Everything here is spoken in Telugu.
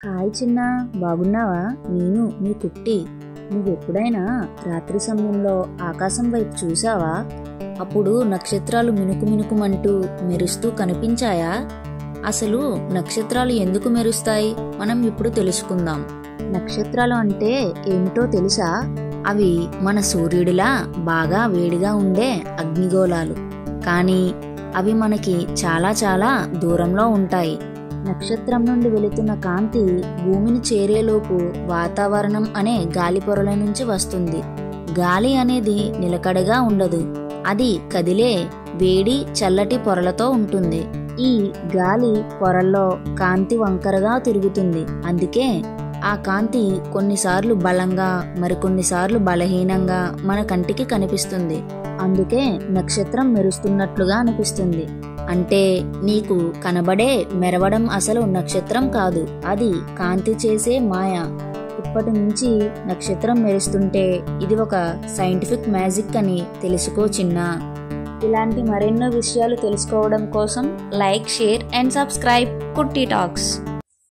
హాయ్ చిన్నా, బాగున్నావా? నేను నీ కుట్టి. నువ్వెప్పుడైనా రాత్రి సమయంలో ఆకాశం వైపు చూసావా? అప్పుడు నక్షత్రాలు మినుకు మినుకుమంటూ మెరుస్తూ కనిపించాయా? అసలు నక్షత్రాలు ఎందుకు మెరుస్తాయి మనం ఇప్పుడు తెలుసుకుందాం. నక్షత్రాలు అంటే ఏమిటో తెలుసా? అవి మన సూర్యుడిలా బాగా వేడిగా ఉండే అగ్నిగోళాలు. కానీ అవి మనకి చాలా చాలా దూరంలో ఉంటాయి. నక్షత్రం నుండి వెళుతున్న కాంతి భూమిని చేరేలోపు వాతావరణం అనే గాలి పొరల నుంచి వస్తుంది. గాలి అనేది నిలకడగా ఉండదు, అది కదిలే వేడి చల్లటి పొరలతో ఉంటుంది. ఈ గాలి పొరల్లో కాంతి వంకరగా తిరుగుతుంది. అందుకే ఆ కాంతి కొన్నిసార్లు బలంగా మరికొన్నిసార్లు బలహీనంగా మన కంటికి కనిపిస్తుంది. అందుకే నక్షత్రం మెరుస్తున్నట్లుగా అనిపిస్తుంది. అంటే నీకు కనబడే మెరవడం అసలు నక్షత్రం కాదు, అది కాంతి చేసే మాయ. ఇప్పటి నుంచి నక్షత్రం మెరుస్తుంటే ఇది ఒక సైంటిఫిక్ మ్యాజిక్ అని తెలుసుకో చిన్నా. ఇలాంటి మరెన్నో విషయాలు తెలుసుకోవడం కోసం లైక్, షేర్ అండ్ సబ్స్క్రైబ్ కుట్టి టాక్స్.